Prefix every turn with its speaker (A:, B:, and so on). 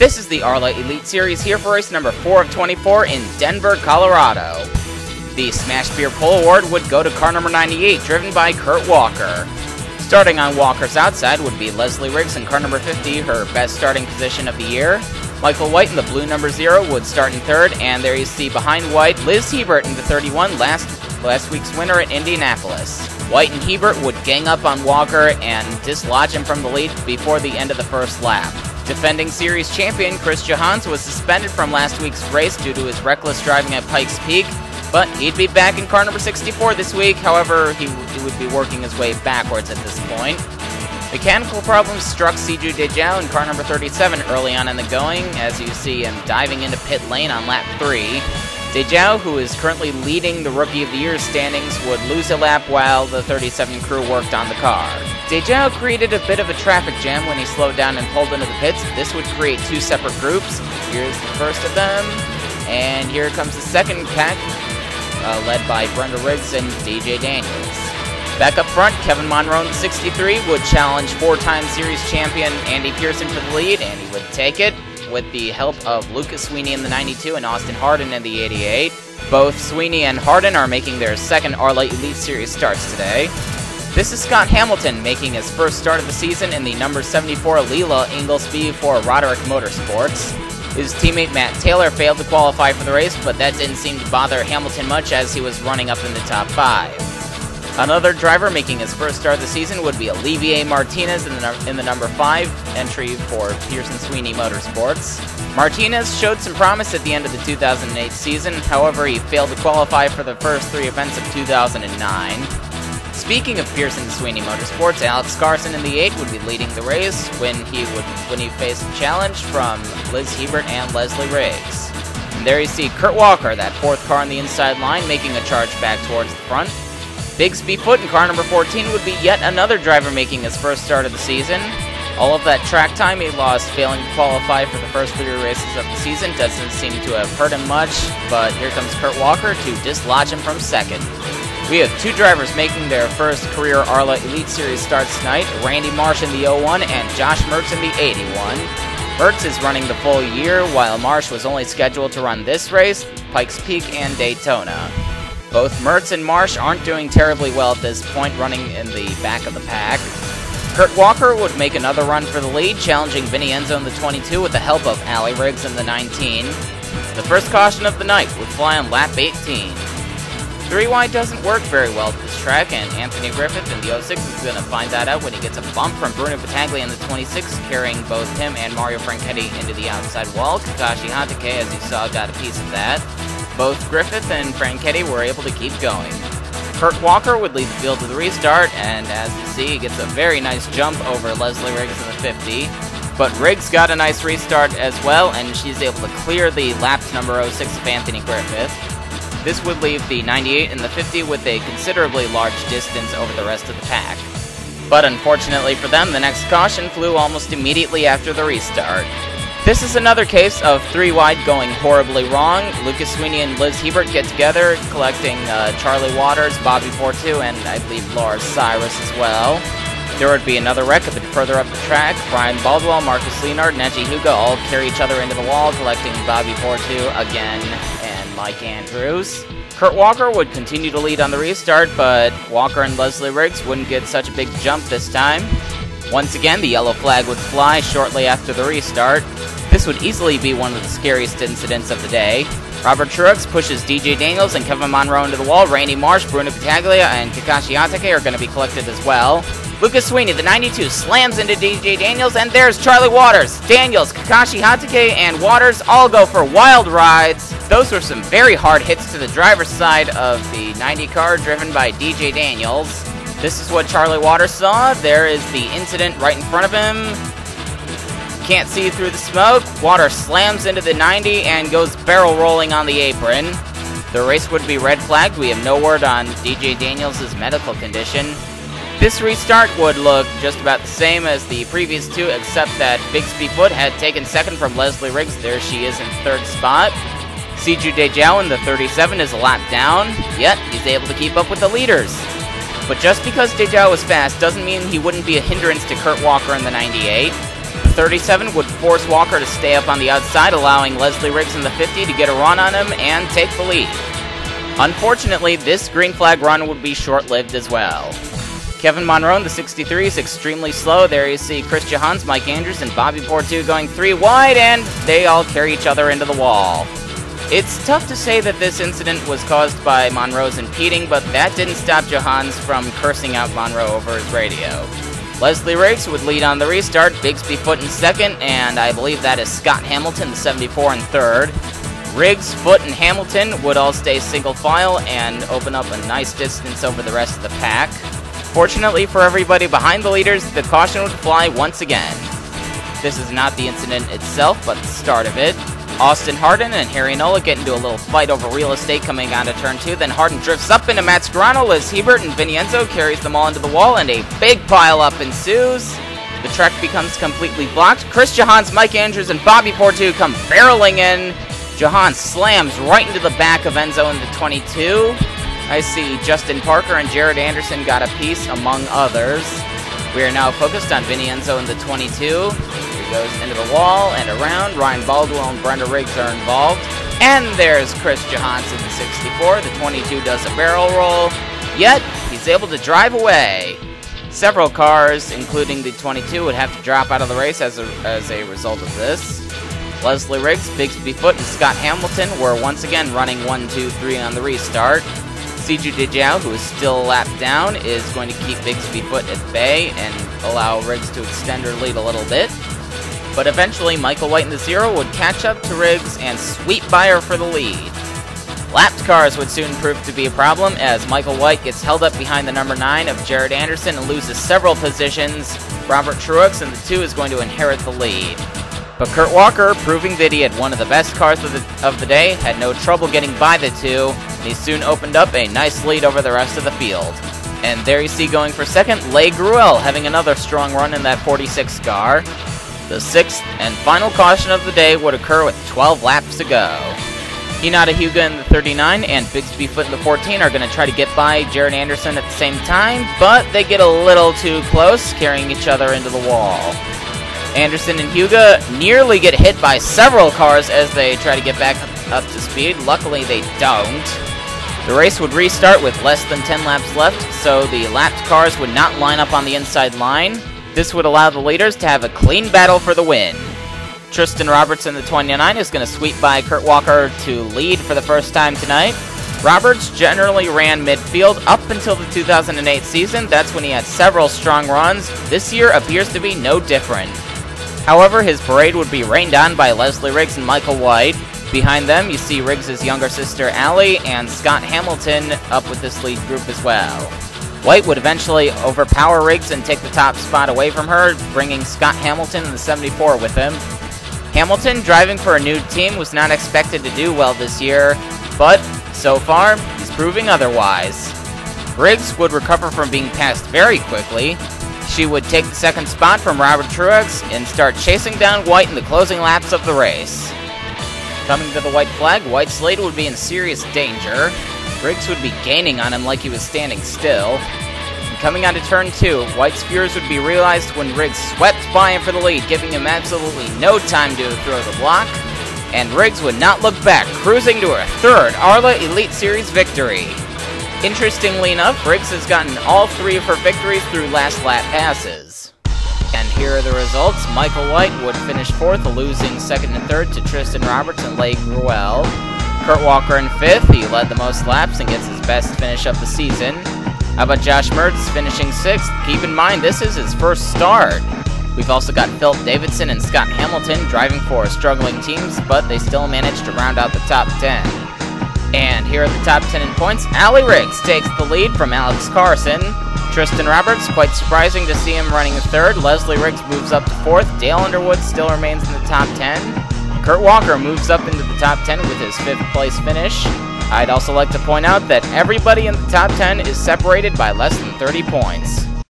A: This is the ARLA Elite Series here for race number 4 of 24 in Denver, Colorado. The Smash Beer Pole Award would go to car number 98, driven by Kurt Walker. Starting on Walker's outside would be Leslie Riggs in car number 50, her best starting position of the year. Michael White in the blue number 0 would start in third, and there you see behind White, Liz Hebert in the 31, last week's winner at Indianapolis. White and Hebert would gang up on Walker and dislodge him from the lead before the end of the first lap. Defending series champion Chris Johans was suspended from last week's race due to his reckless driving at Pikes Peak, but he'd be back in car number 64 this week. However, he would be working his way backwards at this point. Mechanical problems struck Siju Dejao in car number 37 early on in the going, as you see him diving into pit lane on lap 3. Dejao, who is currently leading the Rookie of the Year standings, would lose a lap while the 37 crew worked on the car. Dejao created a bit of a traffic jam when he slowed down and pulled into the pits. This would create two separate groups. Here's the first of them, and here comes the second pack, led by Brenda Riggs and DJ Daniels. Back up front, Kevin Monroe in the 63 would challenge four-time series champion Andy Pearson for the lead, and he would take it with the help of Lucas Sweeney in the 92 and Austin Hardin in the 88. Both Sweeney and Hardin are making their second ARLA Elite Series starts today. This is Scott Hamilton making his first start of the season in the number 74 Leela Inglesby for Roderick Motorsports. His teammate Matt Taylor failed to qualify for the race, but that didn't seem to bother Hamilton much as he was running up in the top 5. Another driver making his first start of the season would be Olivier Martinez in the number 5 entry for Pearson Sweeney Motorsports. Martinez showed some promise at the end of the 2008 season, however he failed to qualify for the first 3 events of 2009. Speaking of Pearson Sweeney Motorsports, Alex Carson in the 8 would be leading the race when he faced a challenge from Liz Hebert and Leslie Riggs. And there you see Kurt Walker, that 4th car on the inside line, making a charge back towards the front. Bigsby Foot in car number 14 would be yet another driver making his first start of the season. All of that track time he lost failing to qualify for the first 3 races of the season doesn't seem to have hurt him much, but here comes Kurt Walker to dislodge him from second. We have 2 drivers making their first career ARLA Elite Series starts tonight, Randy Marsh in the 01 and Josh Mertz in the 81. Mertz is running the full year, while Marsh was only scheduled to run this race, Pikes Peak, and Daytona. Both Mertz and Marsh aren't doing terribly well at this point, running in the back of the pack. Kurt Walker would make another run for the lead, challenging Vinny Enzo in the 22 with the help of Allie Riggs in the 19. The first caution of the night would fly on lap 18. 3-wide doesn't work very well at this track, and Anthony Griffith in the 06 is going to find that out when he gets a bump from Bruno Battaglia in the 26, carrying both him and Mario Franchetti into the outside wall. Kakashi Hatake, as you saw, got a piece of that. Both Griffith and Franchetti were able to keep going. Kurt Walker would lead the field to the restart, and as you see, he gets a very nice jump over Leslie Riggs in the 50. But Riggs got a nice restart as well, and she's able to clear the lap number 06 of Anthony Griffith. This would leave the 98 and the 50 with a considerably large distance over the rest of the pack. But unfortunately for them, the next caution flew almost immediately after the restart. This is another case of 3-wide going horribly wrong. Lucas Sweeney and Liz Hebert get together, collecting Charlie Waters, Bobby Fortu, and I believe Laura Cyrus as well. There would be another wreck a bit further up the track. Brian Baldwell, Marcus Leonard, and Neji Huga all carry each other into the wall, collecting Bobby Fortu again and Mike Andrews. Kurt Walker would continue to lead on the restart, but Walker and Leslie Riggs wouldn't get such a big jump this time. Once again, the yellow flag would fly shortly after the restart. This would easily be one of the scariest incidents of the day. Robert Truex pushes DJ Daniels and Kevin Monroe into the wall. Randy Marsh, Bruno Battaglia, and Kakashi Hatake are going to be collected as well. Lucas Sweeney, the 92, slams into DJ Daniels, and there's Charlie Waters. Daniels, Kakashi Hatake, and Waters all go for wild rides. Those were some very hard hits to the driver's side of the 90 car driven by DJ Daniels. This is what Charlie Waters saw. There is the incident right in front of him. Can't see through the smoke. Water slams into the 90 and goes barrel rolling on the apron. The race would be red flagged. We have no word on DJ Daniels' medical condition. This restart would look just about the same as the previous 2, except that Bigsby Foot had taken second from Leslie Riggs. There she is in 3rd spot. Siju Dejao in the 37 is a lap down, yet he's able to keep up with the leaders. But just because Dejao was fast doesn't mean he wouldn't be a hindrance to Kurt Walker in the 98. The 37 would force Walker to stay up on the outside, allowing Leslie Riggs in the 50 to get a run on him and take the lead. Unfortunately, this green flag run would be short-lived as well. Kevin Monroe in the 63 is extremely slow. There you see Chris Johans, Mike Andrews, and Bobby Portu going 3 wide, and they all carry each other into the wall. It's tough to say that this incident was caused by Monroe's impeding, but that didn't stop Johans from cursing out Monroe over his radio. Leslie Riggs would lead on the restart, Bigsby Foot in second, and I believe that is Scott Hamilton, the 74, in third. Riggs, Foot, and Hamilton would all stay single file and open up a nice distance over the rest of the pack. Fortunately for everybody behind the leaders, the caution would fly once again. This is not the incident itself, but the start of it. Austin Hardin and Harry Nola get into a little fight over real estate coming onto turn 2. Then Hardin drifts up into Matt Scarano. Liz Hebert and Vinienzo carries them all into the wall, and a big pile-up ensues. The track becomes completely blocked. Chris Johans, Mike Andrews, and Bobby Portu come barreling in. Johans slams right into the back of Enzo in the 22. I see Justin Parker and Jared Anderson got a piece, among others. We are now focused on Vinienzo in the 22. He goes into the wall and around. Ryan Baldwell and Brenda Riggs are involved. And there's Chris Johans in the 64. The 22 does a barrel roll, yet he's able to drive away. Several cars, including the 22, would have to drop out of the race as a result of this. Leslie Riggs, Bigsby Foot, and Scott Hamilton were once again running 1, 2, 3 on the restart. Siju Dijiao, who is still a lap down, is going to keep Bigsby Foot at bay and allow Riggs to extend her lead a little bit. But eventually, Michael White in the 0 would catch up to Riggs and sweep by her for the lead. Lapped cars would soon prove to be a problem as Michael White gets held up behind the number 9 of Jared Anderson and loses several positions. Robert Truex in the 2 is going to inherit the lead. But Kurt Walker, proving that he had one of the best cars of the day, had no trouble getting by the 2, and he soon opened up a nice lead over the rest of the field. And there you see going for second, Leigh Gruel, having another strong run in that 46 car. The 6th and final caution of the day would occur with 12 laps to go. Hinata Hyuga in the 39 and Bigsby Foot in the 14 are going to try to get by Jared Anderson at the same time, but they get a little too close, carrying each other into the wall. Anderson and Hyuga nearly get hit by several cars as they try to get back up to speed. Luckily, they don't. The race would restart with less than 10 laps left, so the lapped cars would not line up on the inside line. This would allow the leaders to have a clean battle for the win. Tristan Roberts in the 29 is going to sweep by Kurt Walker to lead for the first time tonight. Roberts generally ran midfield up until the 2008 season. That's when he had several strong runs. This year appears to be no different. However, his parade would be rained on by Leslie Riggs and Michael White. Behind them, you see Riggs' younger sister Allie and Scott Hamilton up with this lead group as well. White would eventually overpower Riggs and take the top spot away from her, bringing Scott Hamilton in the 74 with him. Hamilton, driving for a new team, was not expected to do well this year, but so far, he's proving otherwise. Riggs would recover from being passed very quickly. She would take the second spot from Robert Truex and start chasing down White in the closing laps of the race. Coming to the white flag, White's lead would be in serious danger. Riggs would be gaining on him like he was standing still. And coming onto turn 2, White's fears would be realized when Riggs swept by him for the lead, giving him absolutely no time to throw the block. And Riggs would not look back, cruising to her 3rd ARLA Elite Series victory. Interestingly enough, Riggs has gotten all 3 of her victories through last lap passes. And here are the results. Michael White would finish 4th, losing 2nd and 3rd to Tristan Roberts and Leigh Gruel. Kurt Walker in 5th, he led the most laps and gets his best finish of the season. How about Josh Mertz finishing 6th? Keep in mind, this is his first start. We've also got Philip Davidson and Scott Hamilton driving for struggling teams, but they still managed to round out the top 10. And here are the top 10 in points. Allie Riggs takes the lead from Alex Carson. Tristan Roberts, quite surprising to see him running 3rd. Leslie Riggs moves up to 4th. Dale Underwood still remains in the top 10. Kurt Walker moves up into the top 10 with his 5th place finish. I'd also like to point out that everybody in the top 10 is separated by less than 30 points.